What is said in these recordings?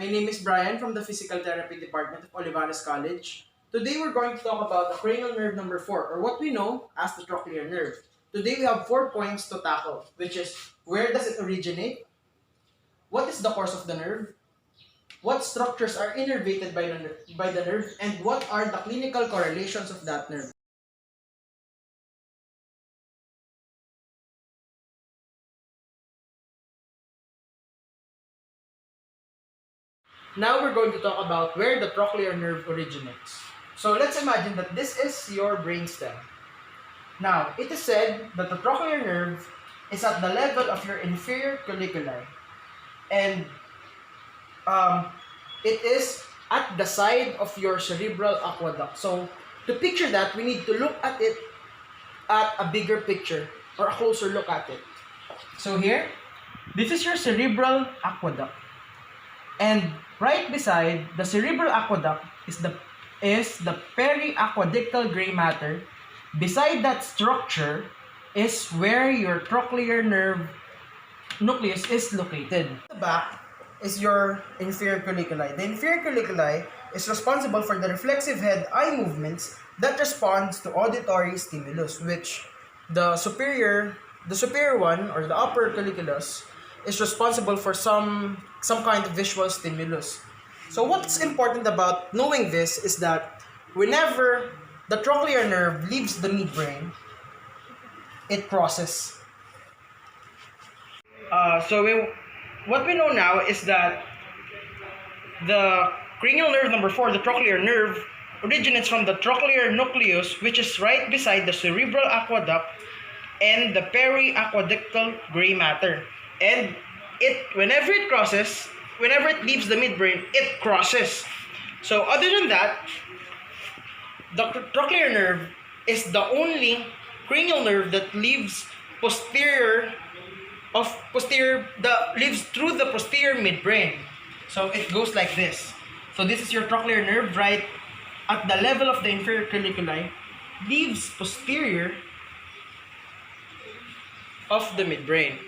My name is Brian from the Physical Therapy Department of Olivares College. Today we're going to talk about the cranial nerve number 4, or what we know as the trochlear nerve. Today we have 4 points to tackle, which is where does it originate? What is the course of the nerve? What structures are innervated by the nerve? And what are the clinical correlations of that nerve? Now we're going to talk about where the trochlear nerve originates. So let's imagine that this is your brainstem. Now, it is said that the trochlear nerve is at the level of your inferior colliculi. And it is at the side of your cerebral aqueduct. So, to picture that, we need to look at it at a bigger picture or a closer look at it. So here, this is your cerebral aqueduct. And right beside the cerebral aqueduct is the periaqueductal gray matter. Beside that structure is where your trochlear nerve nucleus is located. The back is your inferior colliculi. The inferior colliculi is responsible for the reflexive head-eye movements that responds to auditory stimulus, which the superior one, or the upper colliculus, is responsible for some kind of visual stimulus. So what's important about knowing this is that whenever the trochlear nerve leaves the midbrain, it crosses. What we know now is that the cranial nerve number 4, the trochlear nerve, originates from the trochlear nucleus, which is right beside the cerebral aqueduct and the periaqueductal gray matter. And whenever it leaves the midbrain, it crosses. So other than that, the trochlear nerve is the only cranial nerve that leaves leaves through the posterior midbrain. So it goes like this. So this is your trochlear nerve right at the level of the inferior colliculi, leaves posterior of the midbrain.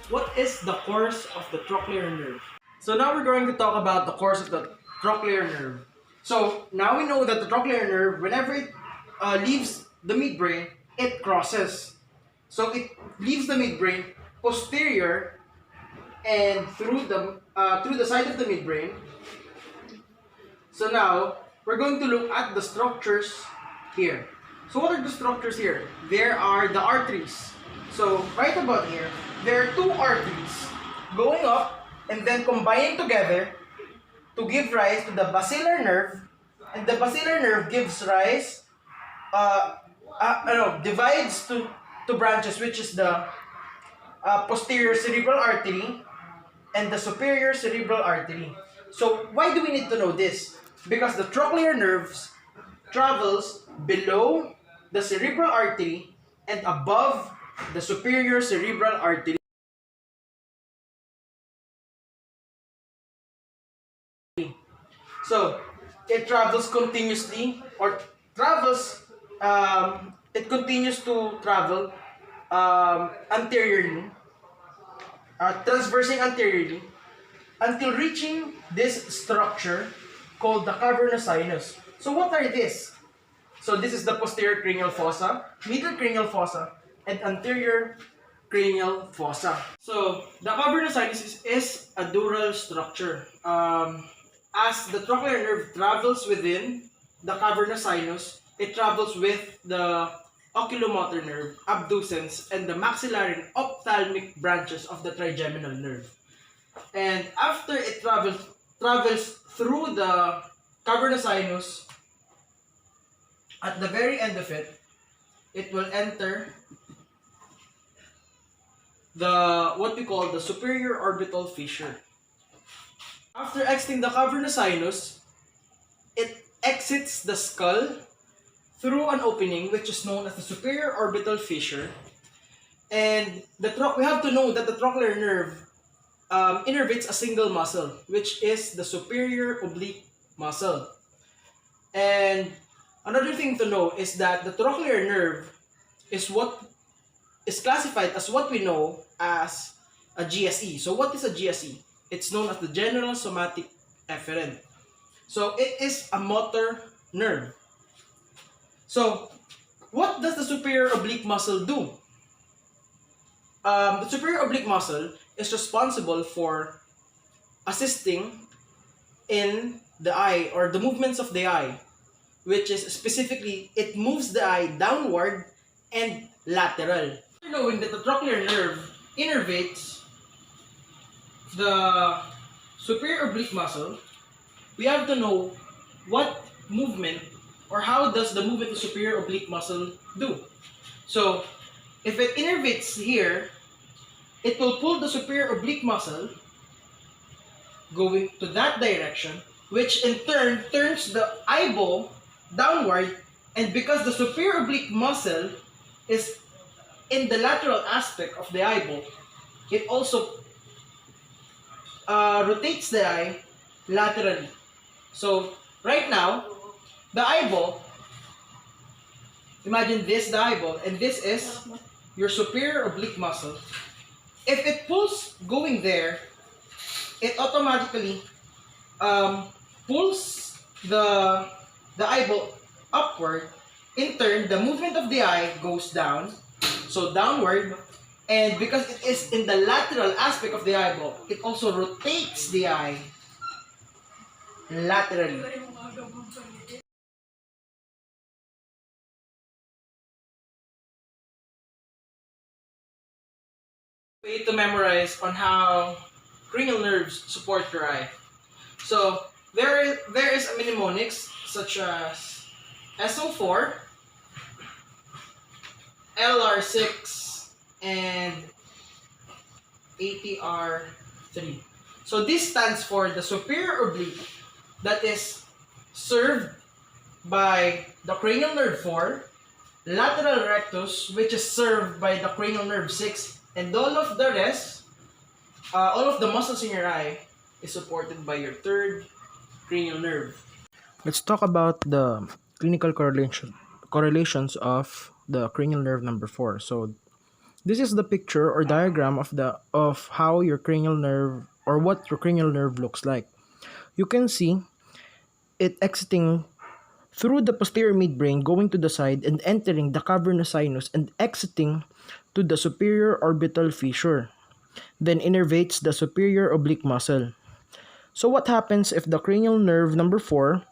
What is the course of the trochlear nerve? So now we're going to talk about the course of the trochlear nerve. So now we know that the trochlear nerve, whenever it leaves the midbrain, it crosses. So it leaves the midbrain posterior and through the side of the midbrain. So now we're going to look at the structures here. So what are the structures here? There are the arteries. So right about here, there are 2 arteries going up and then combining together to give rise to the basilar nerve, and the basilar nerve gives rise, divides to branches, which is the posterior cerebral artery and the superior cerebral artery. So why do we need to know this? Because the trochlear nerves travels below the cerebral artery and above the superior cerebral artery. So it travels continuously, or it continues to travel anteriorly, transversing anteriorly, until reaching this structure called the cavernous sinus. So what are these? So this is the posterior cranial fossa, middle cranial fossa, and anterior cranial fossa. So the cavernous sinus is a dural structure. As the trochlear nerve travels within the cavernous sinus, it travels with the oculomotor nerve, abducens, and the maxillary and ophthalmic branches of the trigeminal nerve. And after it travels through the cavernous sinus, at the very end of it, it will enter the what we call the superior orbital fissure. After exiting the cavernous sinus, it exits the skull through an opening which is known as the superior orbital fissure. And we have to know that the trochlear nerve innervates a single muscle, which is the superior oblique muscle. And another thing to know is that the trochlear nerve is what is classified as what we know as a GSE. So what is a GSE? It's known as the general somatic efferent. So it is a motor nerve. So what does the superior oblique muscle do? The superior oblique muscle is responsible for assisting in the eye or the movements of the eye, which is specifically it moves the eye downward and lateral. Knowing that the trochlear nerve innervates the superior oblique muscle, we have to know what movement or how does the movement of the superior oblique muscle do. So if it innervates here, it will pull the superior oblique muscle going to that direction, which in turn turns the eyeball downward, and because the superior oblique muscle is in the lateral aspect of the eyeball, it also rotates the eye laterally. So right now, the eyeball, imagine this, the eyeball, and this is your superior oblique muscle. If it pulls going there, it automatically pulls the eyeball upward. In turn, the movement of the eye goes down, so downward, and because it is in the lateral aspect of the eyeball, it also rotates the eye laterally. Way to memorize on how cranial nerves support your eye. So there is a mnemonics such as SO4, LR6, and ATR3. So this stands for the superior oblique that is served by the cranial nerve 4, lateral rectus, which is served by the cranial nerve 6, and all of the rest, all of the muscles in your eye is supported by your third cranial nerve. Let's talk about the clinical correlations of the cranial nerve number 4. So this is the picture or diagram of how your cranial nerve or what your cranial nerve looks like. You can see it exiting through the posterior midbrain, going to the side and entering the cavernous sinus and exiting to the superior orbital fissure. Then innervates the superior oblique muscle. So what happens if the cranial nerve number 4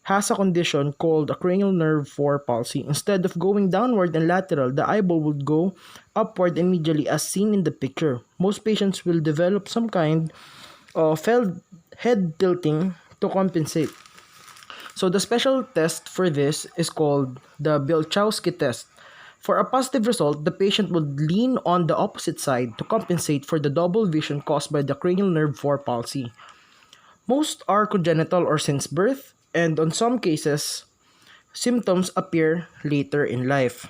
has a condition called a cranial nerve 4 palsy? Instead of going downward and lateral, the eyeball would go upward and medially as seen in the picture. Most patients will develop some kind of head tilting to compensate. So the special test for this is called the Bilchowski test. For a positive result, the patient would lean on the opposite side to compensate for the double vision caused by the cranial nerve 4 palsy. Most are congenital or since birth, and on some cases, symptoms appear later in life.